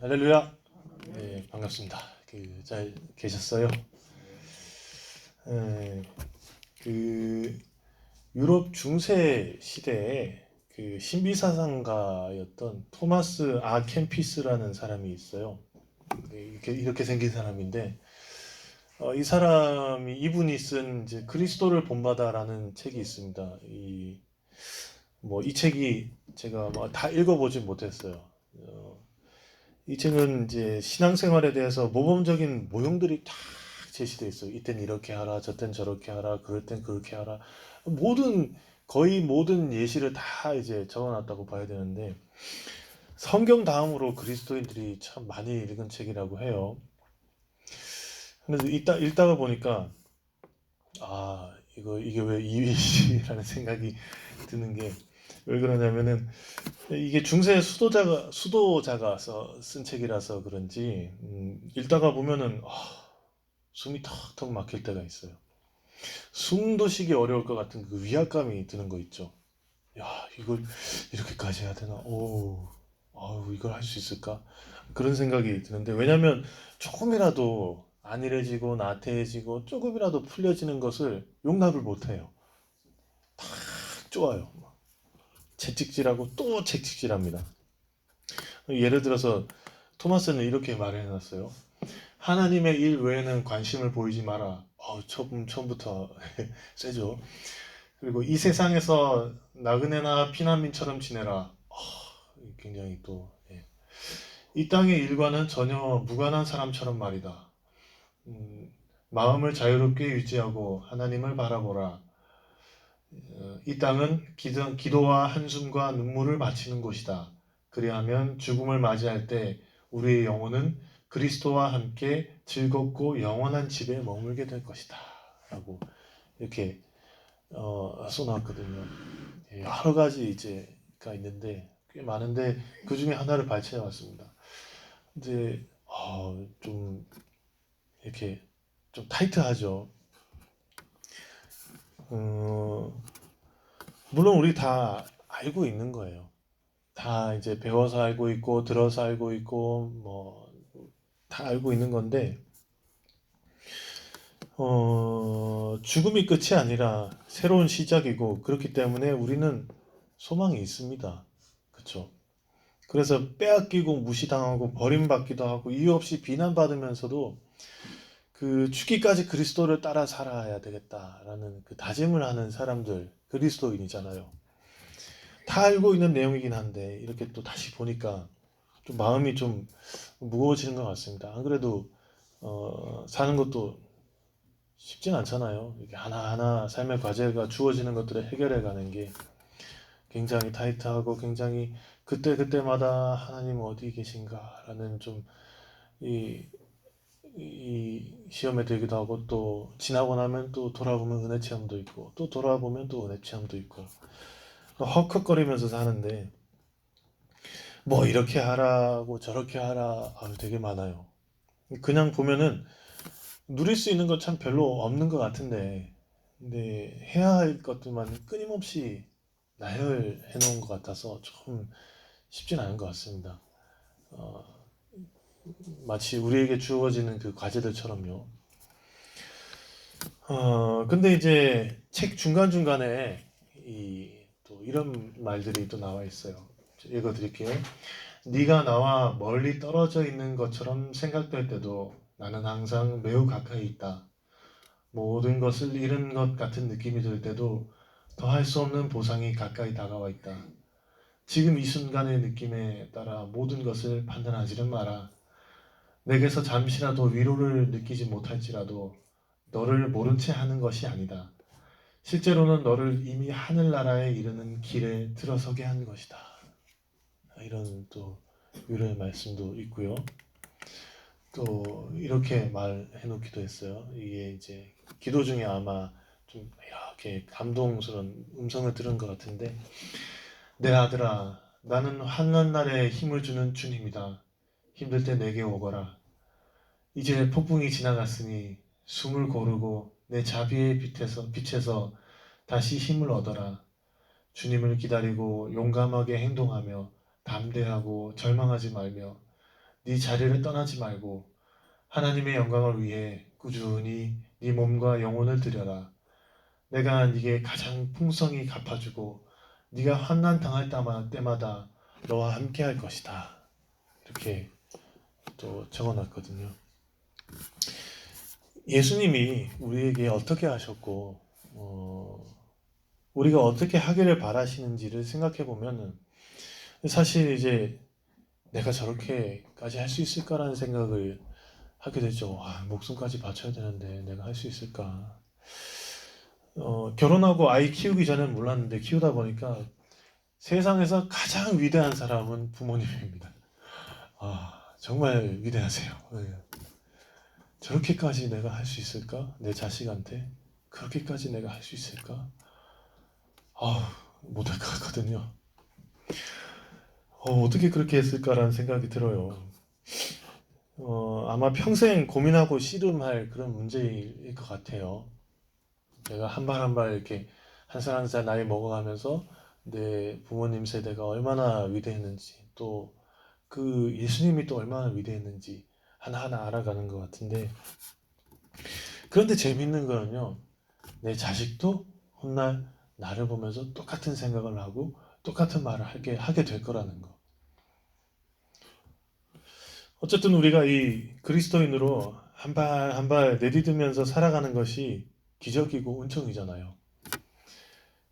할렐루야. 네, 반갑습니다. 잘 계셨어요? 에, 그 유럽 중세 시대에 그 신비사상가였던 토마스 아 캠피스라는 사람이 있어요. 이렇게 생긴 사람인데 이분이 쓴 이제 그리스도를 본받아라는 책이 있습니다. 이 책이 제가 다 읽어보진 못했어요. 어, 이 책은 이제 신앙생활에 대해서 모범적인 모형들이 다 제시돼 있어요. 이땐 이렇게 하라, 저땐 저렇게 하라, 그럴 땐 그렇게 하라. 거의 모든 예시를 다 이제 적어놨다고 봐야 되는데, 성경 다음으로 그리스도인들이 참 많이 읽은 책이라고 해요. 그래서 읽다가 보니까, 이게 왜 2위라는 생각이 드는 게, 왜 그러냐면은, 이게 중세 수도자가 쓴 책이라서 그런지, 읽다가 보면은, 숨이 턱턱 막힐 때가 있어요. 숨도 쉬기 어려울 것 같은 그 위압감이 드는 거 있죠. 야, 이걸 이렇게까지 해야 되나? 이걸 할 수 있을까? 그런 생각이 드는데, 왜냐면 조금이라도 안일해지고 나태해지고 조금이라도 풀려지는 것을 용납을 못 해요. 탁 쪼아요. 채찍질하고 또 채찍질합니다. 예를 들어서 토마스는 이렇게 말해놨어요. 하나님의 일 외에는 관심을 보이지 마라. 처음부터 세죠. 그리고 이 세상에서 나그네나 피난민처럼 지내라. 굉장히 또, 예. 이 땅의 일과는 전혀 무관한 사람처럼 말이다. 음, 마음을 자유롭게 유지하고 하나님을 바라보라. 이 땅은 기도와 한숨과 눈물을 바치는 곳이다. 그리하면 죽음을 맞이할 때 우리의 영혼은 그리스도와 함께 즐겁고 영원한 집에 머물게 될 것이다. 라고 이렇게 써놨거든요. 여러 가지 이제가 있는데 꽤 많은데 그 중에 하나를 발췌해 왔습니다. 근데 좀 이렇게 좀 타이트하죠. 어, 물론 우리 다 알고 있는 거예요. 다 이제 배워서 알고 있고 들어서 알고 있고 뭐 다 알고 있는 건데 죽음이 끝이 아니라 새로운 시작이고 그렇기 때문에 우리는 소망이 있습니다. 그렇죠? 그래서 빼앗기고 무시당하고 버림받기도 하고 이유 없이 비난받으면서도 그 죽기까지 그리스도를 따라 살아야 되겠다라는 그 다짐을 하는 사람들 그리스도인이잖아요. 다 알고 있는 내용이긴 한데 이렇게 또 다시 보니까 좀 마음이 좀 무거워지는 것 같습니다. 안 그래도 사는 것도 쉽진 않잖아요. 이렇게 하나하나 삶의 과제가 주어지는 것들을 해결해 가는 게 굉장히 타이트하고 굉장히 그때그때마다 하나님 어디 계신가라는 좀 이, 이 시험에 들기도 하고 또 지나고 나면 또 돌아보면 은혜 체험도 있고 또 돌아보면 또 은혜 체험도 있고 헉헉거리면서 사는데 뭐 이렇게 하라고 저렇게 하라 되게 많아요. 그냥 보면은 누릴 수 있는 건 참 별로 없는 것 같은데 근데 해야 할 것들만 끊임없이 나열해 놓은 것 같아서 좀 쉽진 않은 것 같습니다. 어, 마치 우리에게 주어지는 그 과제들처럼요. 근데 이제 책 중간중간에 또 이런 말들이 또 나와 있어요. 읽어드릴게요. 네가 나와 멀리 떨어져 있는 것처럼 생각될 때도 나는 항상 매우 가까이 있다. 모든 것을 잃은 것 같은 느낌이 들 때도 더할 수 없는 보상이 가까이 다가와 있다. 지금 이 순간의 느낌에 따라 모든 것을 판단하지는 마라. 내게서 잠시라도 위로를 느끼지 못할지라도 너를 모른 채 하는 것이 아니다. 실제로는 너를 이미 하늘나라에 이르는 길에 들어서게 한 것이다. 이런 또 위로의 말씀도 있고요. 또 이렇게 말해 놓기도 했어요. 이게 이제 기도 중에 아마 좀 이렇게 감동스러운 음성을 들은 것 같은데 내 아들아 나는 환난 날에 힘을 주는 주님이다. 힘들 때 내게 오거라. 이제 폭풍이 지나갔으니 숨을 고르고 내 자비의 빛에서 다시 힘을 얻어라. 주님을 기다리고 용감하게 행동하며 담대하고 절망하지 말며 네 자리를 떠나지 말고 하나님의 영광을 위해 꾸준히 네 몸과 영혼을 드려라. 내가 네게 가장 풍성히 갚아주고 네가 환난 당할 때마다 너와 함께 할 것이다. 이렇게 또 적어놨거든요. 예수님이 우리에게 어떻게 하셨고 우리가 어떻게 하기를 바라시는지를 생각해 보면은 사실 이제 내가 저렇게까지 할 수 있을까라는 생각을 하게 되죠. 목숨까지 바쳐야 되는데 내가 할 수 있을까? 결혼하고 아이 키우기 전엔 몰랐는데 키우다 보니까 세상에서 가장 위대한 사람은 부모님입니다. 정말 위대하세요. 네. 저렇게까지 내가 할 수 있을까? 내 자식한테 그렇게까지 내가 할 수 있을까? 못할 것 같거든요. 어떻게 그렇게 했을까라는 생각이 들어요. 아마 평생 고민하고 씨름할 그런 문제일 것 같아요. 내가 한 발 한 발 이렇게 한 살 한 살 나이 먹어가면서 내 부모님 세대가 얼마나 위대했는지 또 그 예수님이 또 얼마나 위대했는지 하나하나 알아가는 것 같은데 그런데 재밌는 거는요. 내 자식도 훗날 나를 보면서 똑같은 생각을 하고 똑같은 말을 하게 될 거라는 거. 어쨌든 우리가 이 그리스도인으로 한 발 한 발 내디디면서 살아가는 것이 기적이고 은총이잖아요.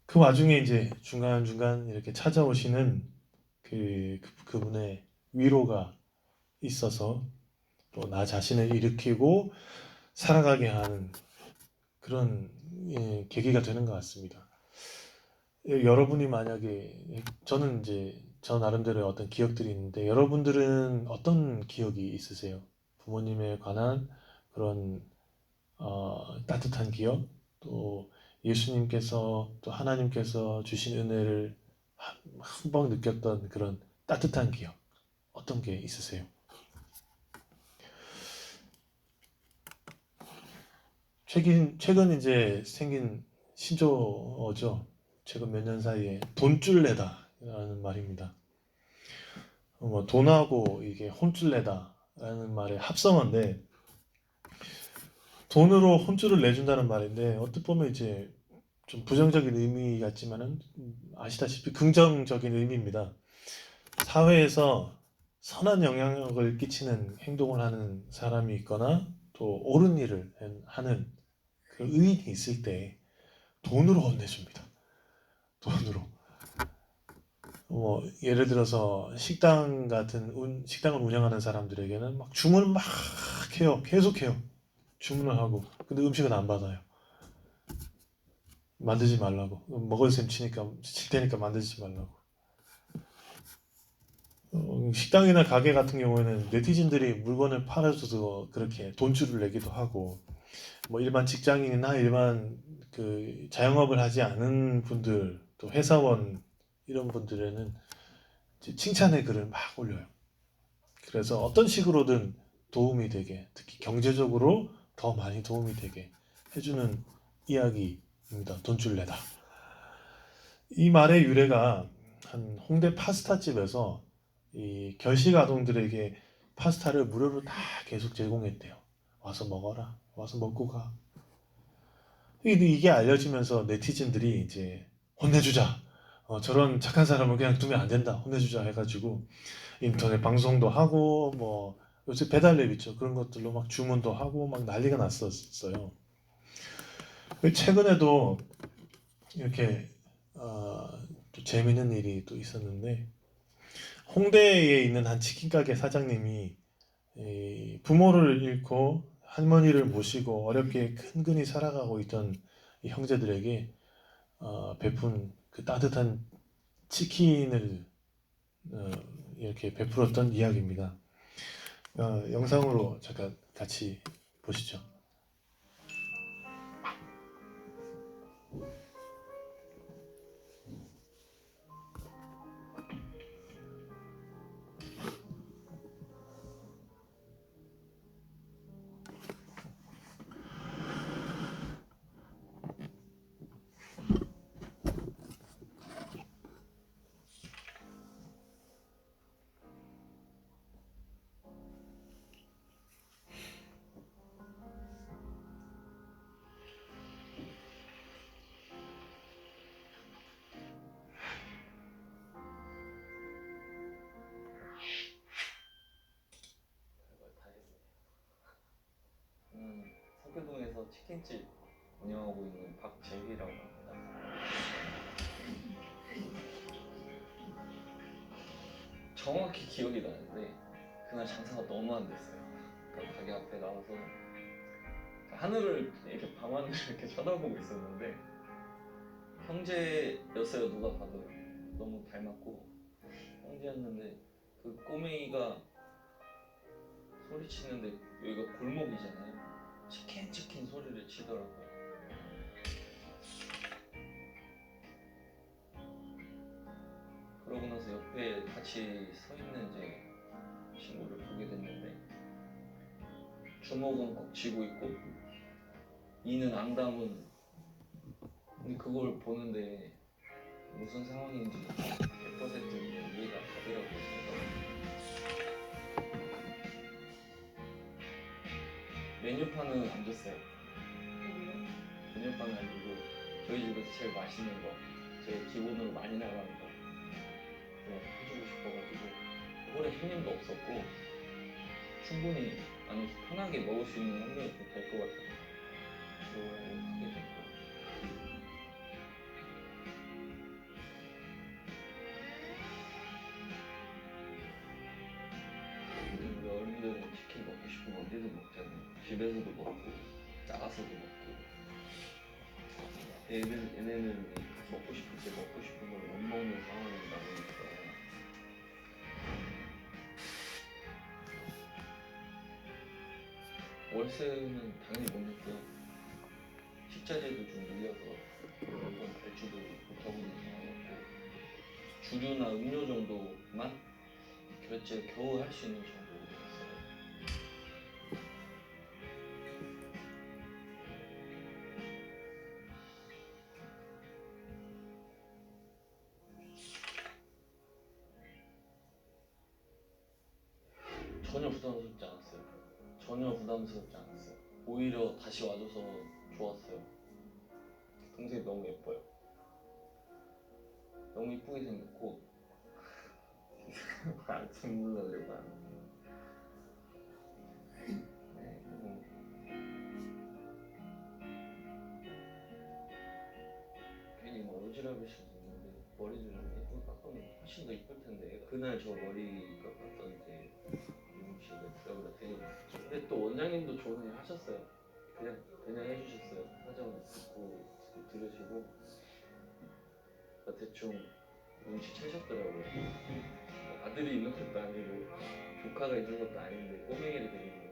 그 와중에 이제 중간중간 이렇게 찾아오시는 그분의 위로가 있어서 또 나 자신을 일으키고 살아가게 하는 그런 계기가 되는 것 같습니다. 여러분이 만약에 저는 이제 저 나름대로의 어떤 기억들이 있는데 여러분들은 어떤 기억이 있으세요? 부모님에 관한 그런 따뜻한 기억, 또 예수님께서 또 하나님께서 주신 은혜를 한 번 느꼈던 그런 따뜻한 기억, 어떤 게 있으세요? 최근 이제 생긴 신조어죠. 최근 몇 년 사이에 돈줄내다라는 말입니다. 돈하고 이게 혼줄내다라는 말의 합성어인데 돈으로 혼줄을 내준다는 말인데 어떻게 보면 이제 좀 부정적인 의미 같지만은 아시다시피 긍정적인 의미입니다. 사회에서 선한 영향력을 끼치는 행동을 하는 사람이 있거나 또 옳은 일을 하는 그 의인이 있을 때 돈으로 혼내줍니다. 돈으로. 예를 들어서 식당을 운영하는 사람들에게는 막 주문을 막 해요. 계속해요. 주문을 하고. 근데 음식은 안 받아요. 만들지 말라고. 먹을 셈 칠 테니까 만들지 말라고. 식당이나 가게 같은 경우에는 네티즌들이 물건을 팔아줘서 그렇게 돈줄을 내기도 하고, 일반 직장인이나 일반 그 자영업을 하지 않은 분들, 또 회사원 이런 분들에는 칭찬의 글을 막 올려요. 그래서 어떤 식으로든 도움이 되게, 특히 경제적으로 더 많이 도움이 되게 해주는 이야기입니다. 돈줄 내다. 이 말의 유래가 한 홍대 파스타집에서 이 결식 아동들에게 파스타를 무료로 다 계속 제공했대요. 와서 먹어라. 와서 먹고 가. 이게 알려지면서 네티즌들이 이제 혼내주자. 저런 착한 사람을 그냥 두면 안 된다. 혼내주자 해가지고 인터넷 방송도 하고 요새 배달앱 있죠. 그런 것들로 막 주문도 하고 막 난리가 났었어요. 최근에도 이렇게 또 재밌는 일이 또 있었는데 홍대에 있는 한 치킨 가게 사장님이 부모를 잃고 할머니를 모시고 어렵게 근근히 살아가고 있던 이 형제들에게 베푼 그 따뜻한 치킨을 어, 이렇게 베풀었던 이야기입니다. 영상으로 잠깐 같이 보시죠. 치킨집 운영하고 있는 박재휘라고 합니다. 정확히 기억이 나는데 그날 장사가 너무 안 됐어요. 그러니까 가게 앞에 나와서 하늘을 이렇게 밤하늘을 이렇게 쳐다보고 있었는데 형제였어요. 누가 봐도 너무 닮았고 형제였는데 그 꼬맹이가 소리치는데 여기가 골목이잖아요. 치킨 소리를 치더라고요. 그러고 나서 옆에 같이 서 있는 이제 친구를 보게 됐는데 주먹은 꼭 쥐고 있고 이는 앙담은, 근데 그걸 보는데 무슨 상황인지 100% 이해가 가더라고요. 메뉴판은 안 줬어요. 메뉴판은 아니고 저희 집에서 제일 맛있는 거, 제일 기본으로 많이 나가는 거 해주고 싶어가지고 오래 손님도 없었고 충분히 안에서 편하게 먹을 수 있는 환경이 좀 될 것 같아요. 그걸 하게 됐고 우리 어른들은 치킨 먹고 싶으면 어디든 먹잖아요. 집에서도 먹고 나가서도 먹고 얘네는 먹고 싶을 때 먹고 싶은 걸 못 먹는 상황이 나오니까 월세는 당연히 못 냈고요. 식자재도 좀 밀려서 몇번 발주도 못하고 있는 상황이었고 주류나 음료 정도만 결제 겨우 할 수 있는 정도였어요. 전혀 부담스럽지 않았어요. 전혀 부담스럽지 않았어요. 오히려 다시 와줘서 좋았어요. 동생이 너무 예뻐요. 너무 이쁘게 생겼고 아침 눌러드리고 하는데 네, 너무 괜히 막 오지랖일 수도 있는데 머리 좀 예쁘게 깎으면 훨씬 더 이쁠 텐데 그날 저 머리 깎았던 이제 미용실에 들어가다 되게 근데 또 원장님도 좋은 일 하셨어요. 그냥 해주셨어요. 사정 듣고 들으시고 대충 눈치채셨더라고요. 아들이 있는 것도 아니고 조카가 있는 것도 아닌데 꼬맹이를 데리고 오니까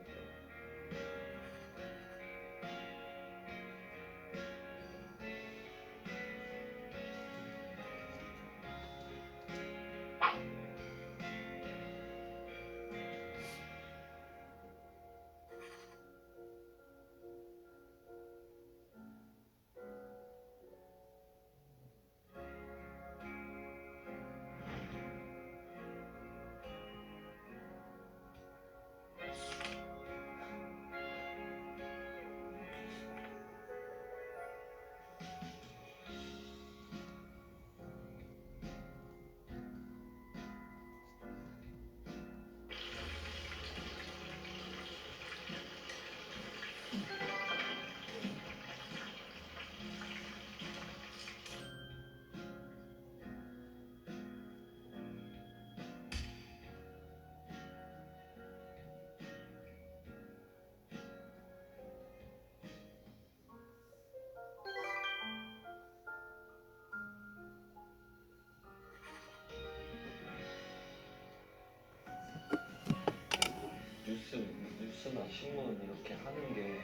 뉴스나 신문 이렇게 하는 게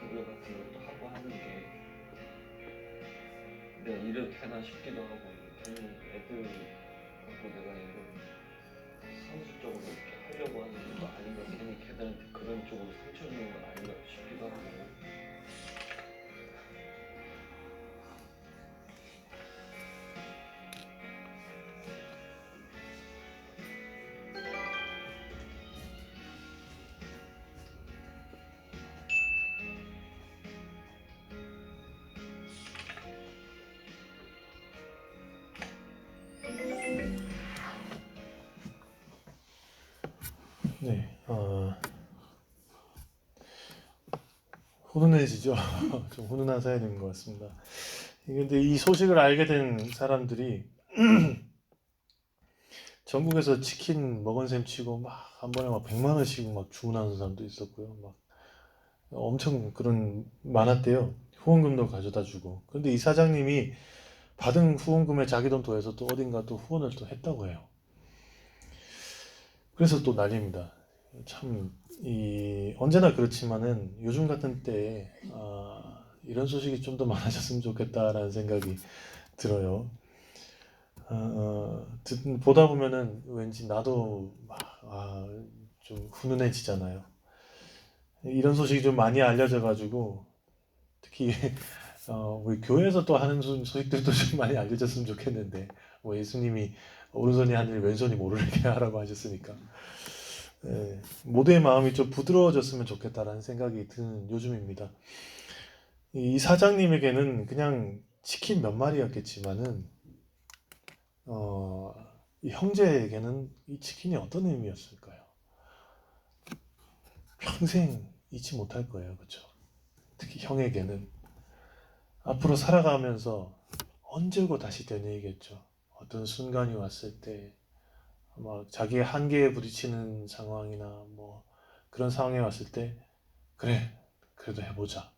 인터뷰 같은 것도 하고 하는 게 내가 이래도 되나 싶기도 하고 괜히 애들 갖고 내가 이걸 상습적으로 이렇게 하려고 하는 거 아닌가 괜히 걔들한테 그런 쪽으로 상처 주는 건 아닌가 싶기도 하고 네, 훈훈해지죠. 좀 훈훈한 사연인 것 같습니다. 근데 이 소식을 알게 된 사람들이 전국에서 치킨 먹은 셈 치고 막 한 번에 막 100만 원씩 막 주문하는 사람도 있었고요. 막 엄청 그런 많았대요. 후원금도 가져다 주고. 근데 이 사장님이 받은 후원금에 자기 돈 더해서 또 어딘가 또 후원을 또 했다고 해요. 그래서 또 난리입니다. 참, 언제나 그렇지만은 요즘 같은 때에, 이런 소식이 좀 더 많아졌으면 좋겠다라는 생각이 들어요. 보다 보면은 왠지 나도 막, 좀 훈훈해지잖아요. 이런 소식이 좀 많이 알려져가지고, 특히, 우리 교회에서 또 하는 소식들도 좀 많이 알려졌으면 좋겠는데, 뭐 예수님이 오른손이 한 일 왼손이 모르게 하라고 하셨으니까. 모두의 마음이 좀 부드러워졌으면 좋겠다라는 생각이 드는 요즘입니다. 이 사장님에게는 그냥 치킨 몇 마리였겠지만은, 이 형제에게는 이 치킨이 어떤 의미였을까요? 평생 잊지 못할 거예요, 그렇죠? 특히 형에게는 앞으로 살아가면서 언제고 다시 되뇌이겠죠. 어떤 순간이 왔을 때, 막 자기의 한계에 부딪히는 상황이나 뭐 그런 상황에 왔을 때, 그래, 그래도 해보자.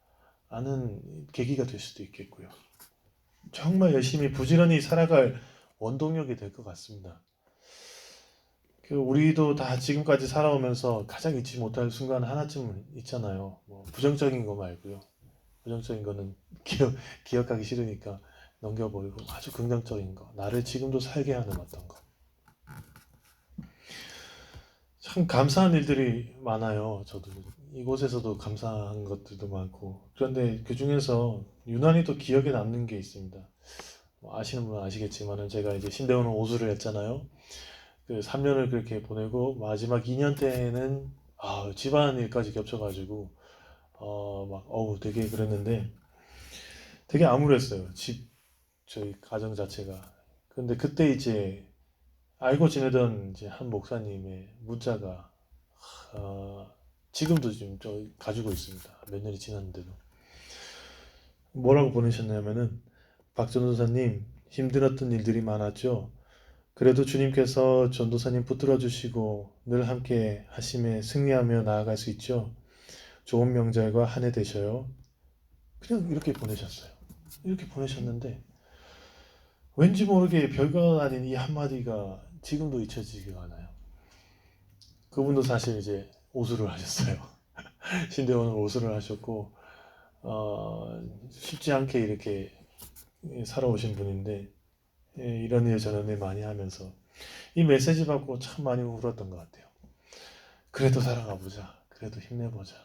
라는 계기가 될 수도 있겠고요. 정말 열심히 부지런히 살아갈 원동력이 될 것 같습니다. 우리도 다 지금까지 살아오면서 가장 잊지 못할 순간 하나쯤 있잖아요. 뭐 부정적인 거 말고요. 부정적인 거는 기억하기 싫으니까 넘겨버리고 아주 긍정적인 거. 나를 지금도 살게 하는 어떤 거. 참 감사한 일들이 많아요. 저도 이곳에서도 감사한 것들도 많고. 그런데 그 중에서 유난히 또 기억에 남는 게 있습니다. 뭐 아시는 분은 아시겠지만은 제가 이제 신대원을 오수를 했잖아요. 그 3년을 그렇게 보내고 마지막 2년 때는 집안일까지 겹쳐가지고 되게 그랬는데 되게 암울했어요. 저희 가정 자체가. 근데 그때 이제 알고 지내던 이제 한 목사님의 문자가 어, 지금도 지금 저 가지고 있습니다. 몇 년이 지났는데도 뭐라고 보내셨냐면은 박 전도사님 힘들었던 일들이 많았죠. 그래도 주님께서 전도사님 붙들어 주시고 늘 함께 하심에 승리하며 나아갈 수 있죠. 좋은 명절과 한 해 되셔요. 그냥 이렇게 보내셨어요. 이렇게 보내셨는데 왠지 모르게 별거 아닌 이 한마디가 지금도 잊혀지지가 않아요. 그분도 사실 이제 오수를 하셨어요. 신대원을 오수를 하셨고 쉽지 않게 이렇게 살아오신 분인데 이런 일 저런 일 많이 하면서 이 메시지 받고 참 많이 울었던 것 같아요. 그래도 살아가 보자. 그래도 힘내보자.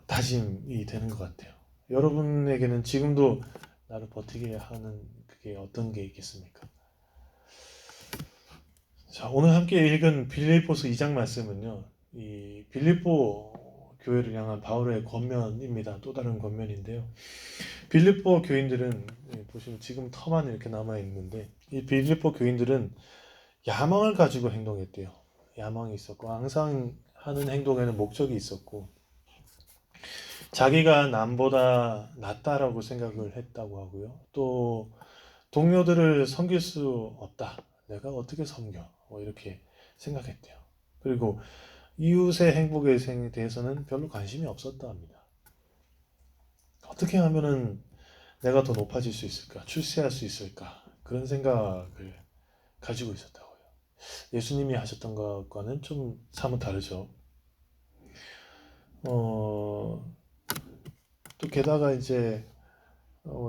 다짐이 되는 것 같아요. 여러분에게는 지금도 나를 버티게 하는 그게 어떤 게 있겠습니까? 자, 오늘 함께 읽은 빌립보서 2장 말씀은요. 이 빌립보 교회를 향한 바울의 권면입니다. 또 다른 권면인데요. 빌립보 교인들은 보시면 지금 터만 이렇게 남아 있는데 이 빌립보 교인들은 야망을 가지고 행동했대요. 야망이 있었고 항상 하는 행동에는 목적이 있었고 자기가 남보다 낫다라고 생각을 했다고 하고요. 또 동료들을 섬길 수 없다. 내가 어떻게 섬겨? 뭐 이렇게 생각했대요. 그리고 이웃의 행복에 대해서는 별로 관심이 없었다 합니다. 어떻게 하면은 내가 더 높아질 수 있을까? 출세할 수 있을까? 그런 생각을 가지고 있었다고요. 예수님이 하셨던 것과는 좀 사뭇 다르죠. 또 게다가 이제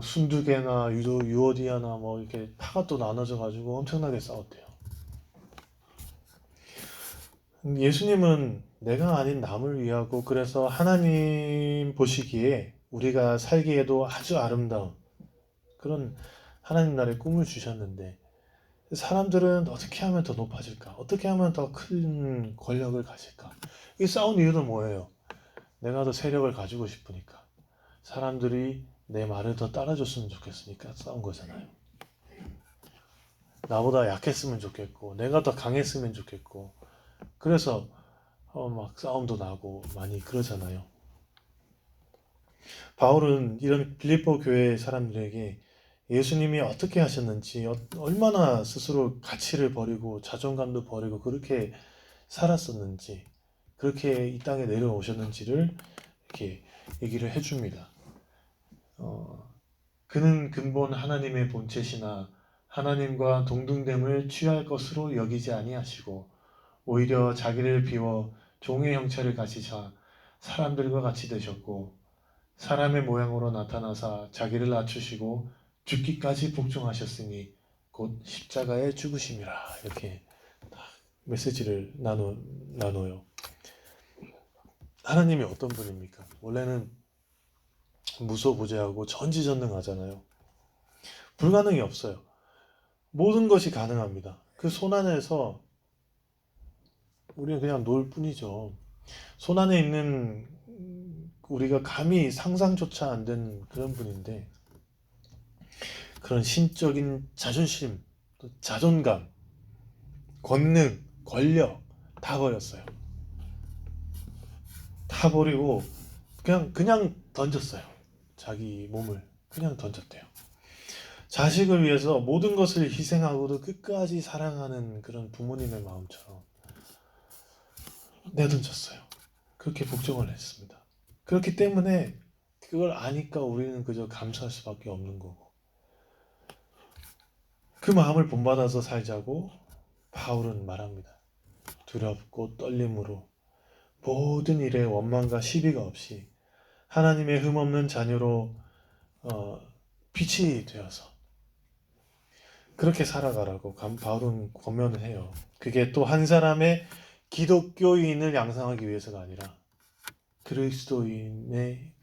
순두개나 유오디아나 뭐 이렇게 파가 또 나눠져 가지고 엄청나게 싸웠대요. 예수님은 내가 아닌 남을 위하고 그래서 하나님 보시기에 우리가 살기에도 아주 아름다운 그런 하나님 나라의 꿈을 주셨는데 사람들은 어떻게 하면 더 높아질까? 어떻게 하면 더 큰 권력을 가질까? 이 싸운 이유는 뭐예요? 내가 더 세력을 가지고 싶으니까. 사람들이 내 말을 더 따라줬으면 좋겠으니까 싸운 거잖아요. 나보다 약했으면 좋겠고, 내가 더 강했으면 좋겠고, 그래서 막 싸움도 나고 많이 그러잖아요. 바울은 이런 빌립보 교회 사람들에게 예수님이 어떻게 하셨는지, 얼마나 스스로 가치를 버리고 자존감도 버리고 그렇게 살았었는지, 그렇게 이 땅에 내려오셨는지를 이렇게 얘기를 해줍니다. 그는 근본 하나님의 본체시나 하나님과 동등됨을 취할 것으로 여기지 아니하시고 오히려 자기를 비워 종의 형체를 가지사 사람들과 같이 되셨고 사람의 모양으로 나타나사 자기를 낮추시고 죽기까지 복종하셨으니 곧 십자가에 죽으심이라. 이렇게 메시지를 나눠요. 하나님이 어떤 분입니까? 원래는 무소부재하고 전지전능하잖아요. 불가능이 없어요. 모든 것이 가능합니다. 그 손안에서 우리는 그냥 놀 뿐이죠. 손안에 있는 우리가 감히 상상조차 안 되는 그런 분인데 그런 신적인 자존심, 또 자존감, 권능, 권력 다 버렸어요. 다 버리고 그냥 던졌어요. 자기 몸을 그냥 던졌대요. 자식을 위해서 모든 것을 희생하고도 끝까지 사랑하는 그런 부모님의 마음처럼 내던졌어요. 그렇게 복종을 했습니다. 그렇기 때문에 그걸 아니까 우리는 그저 감사할 수밖에 없는 거고 그 마음을 본받아서 살자고 바울은 말합니다. 두렵고 떨림으로 모든 일에 원망과 시비가 없이 하나님의 흠없는 자녀로 빛이 되어서 그렇게 살아가라고 바울은 권면을 해요. 그게 또 한 사람의 기독교인을 양성하기 위해서가 아니라 그리스도인의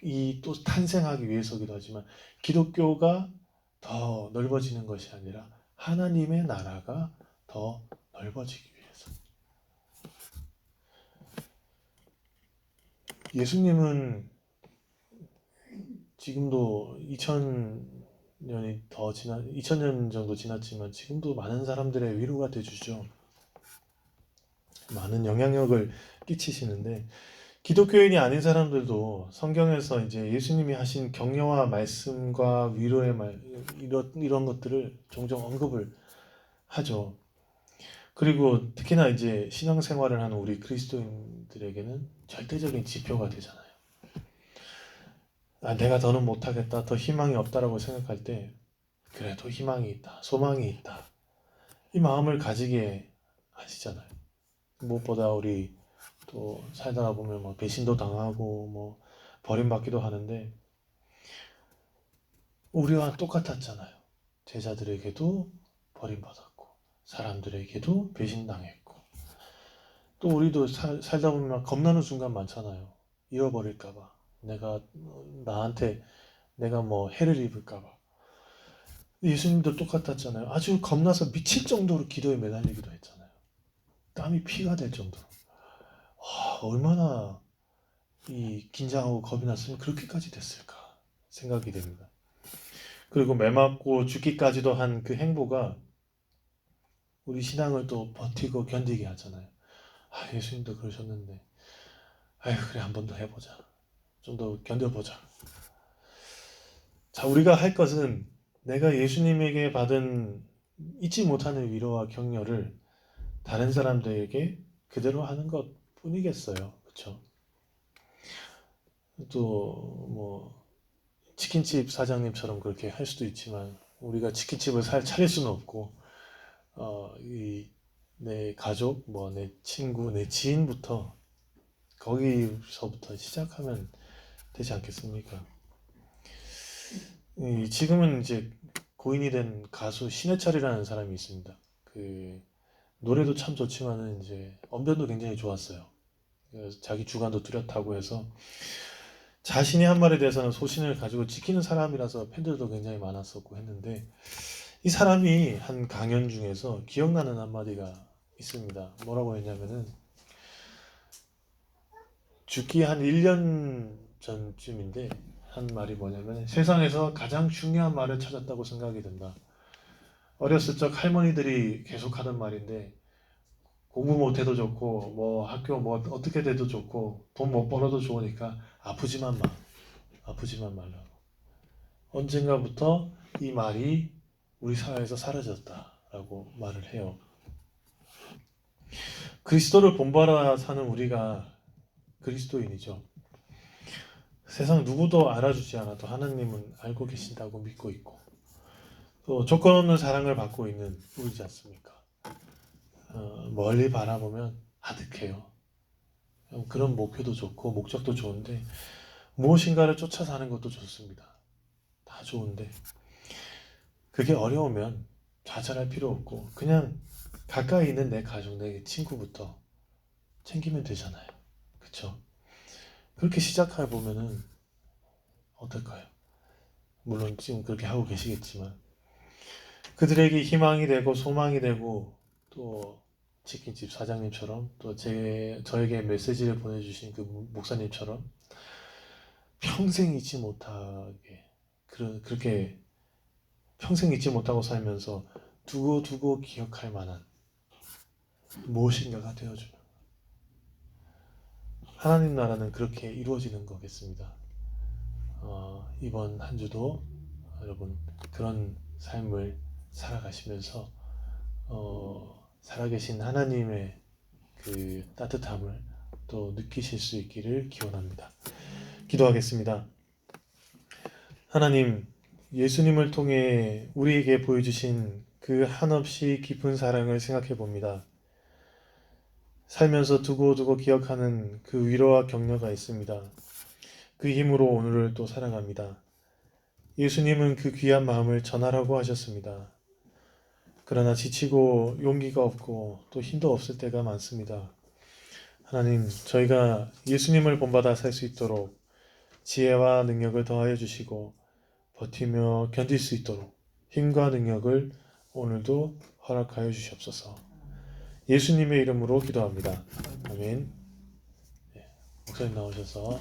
또 탄생하기 위해서기도 하지만 기독교가 더 넓어지는 것이 아니라 하나님의 나라가 더 넓어지기 위해서. 예수님은 지금도 2000년 정도 지났지만 지금도 많은 사람들의 위로가 되주죠. 많은 영향력을 끼치시는데 기독교인이 아닌 사람들도 성경에서 이제 예수님이 하신 격려와 말씀과 위로의 이런 것들을 종종 언급을 하죠. 그리고 특히나 이제 신앙생활을 하는 우리 그리스도인들에게는 절대적인 지표가 되잖아요. 내가 더는 못하겠다, 더 희망이 없다라고 생각할 때 그래도 희망이 있다, 소망이 있다. 이 마음을 가지게 하시잖아요. 무엇보다 우리 또 살다가 보면 뭐 배신도 당하고 뭐 버림받기도 하는데 우리와 똑같았잖아요. 제자들에게도 버림받았고 사람들에게도 배신당했고 또 우리도 살다 보면 겁나는 순간 많잖아요. 잃어버릴까봐 내가 뭐 해를 입을까봐. 예수님도 똑같았잖아요. 아주 겁나서 미칠 정도로 기도에 매달리기도 했잖아요. 땀이 피가 될 정도로. 얼마나 이 긴장하고 겁이 났으면 그렇게까지 됐을까 생각이 됩니다. 그리고 매 맞고 죽기까지도 한 그 행보가 우리 신앙을 또 버티고 견디게 하잖아요. 예수님도 그러셨는데 그래 한 번 더 해보자. 좀 더 견뎌보자. 자, 우리가 할 것은 내가 예수님에게 받은 잊지 못하는 위로와 격려를 다른 사람들에게 그대로 하는 것 뿐이겠어요. 그렇죠? 또 뭐 치킨집 사장님처럼 그렇게 할 수도 있지만 우리가 치킨집을 차릴 수는 없고 내 가족, 뭐 내 친구, 내 지인부터 거기서부터 시작하면 되지 않겠습니까? 지금은 이제 고인이 된 가수 신해철이라는 사람이 있습니다. 그 노래도 참 좋지만은 이제 언변도 굉장히 좋았어요. 그래서 자기 주관도 뚜렷하고 해서 자신이 한 말에 대해서는 소신을 가지고 지키는 사람이라서 팬들도 굉장히 많았었고 했는데 이 사람이 한 강연 중에서 기억나는 한마디가 있습니다. 뭐라고 했냐면은 죽기 한 1년 전쯤인데 한 말이 뭐냐면 세상에서 가장 중요한 말을 찾았다고 생각이 든다. 어렸을 적 할머니들이 계속 하던 말인데 공부 못해도 좋고 뭐 학교 뭐 어떻게 돼도 좋고 돈 못 벌어도 좋으니까 아프지만 마. 아프지만 말라고. 언젠가부터 이 말이 우리 사회에서 사라졌다라고 말을 해요. 그리스도를 본받아 사는 우리가 그리스도인이죠. 세상 누구도 알아주지 않아도 하나님은 알고 계신다고 믿고 있고, 또 조건 없는 사랑을 받고 있는 우리지 않습니까? 멀리 바라보면 아득해요. 그런 목표도 좋고 목적도 좋은데, 무엇인가를 쫓아 사는 것도 좋습니다. 다 좋은데 그게 어려우면 좌절할 필요 없고 그냥 가까이 있는 내 가족, 내 친구부터 챙기면 되잖아요. 그쵸? 그렇게 시작해 보면은 어떨까요? 물론 지금 그렇게 하고 계시겠지만 그들에게 희망이 되고 소망이 되고, 또 치킨집 사장님처럼, 또 저에게 메시지를 보내주신 그 목사님처럼 평생 잊지 못하게, 그렇게 평생 잊지 못하고 살면서 두고 기억할 만한 무엇인가가 되어주는, 하나님 나라는 그렇게 이루어지는 거겠습니다. 이번 한 주도 여러분 그런 삶을 살아가시면서 살아계신 하나님의 그 따뜻함을 또 느끼실 수 있기를 기원합니다. 기도하겠습니다. 하나님, 예수님을 통해 우리에게 보여주신 그 한없이 깊은 사랑을 생각해 봅니다. 살면서 두고 기억하는 그 위로와 격려가 있습니다. 그 힘으로 오늘을 또 살아갑니다. 예수님은 그 귀한 마음을 전하라고 하셨습니다. 그러나 지치고 용기가 없고 또 힘도 없을 때가 많습니다. 하나님, 저희가 예수님을 본받아 살 수 있도록 지혜와 능력을 더하여 주시고 버티며 견딜 수 있도록 힘과 능력을 오늘도 허락하여 주시옵소서. 예수님의 이름으로 기도합니다. 아멘. 목사님 나오셔서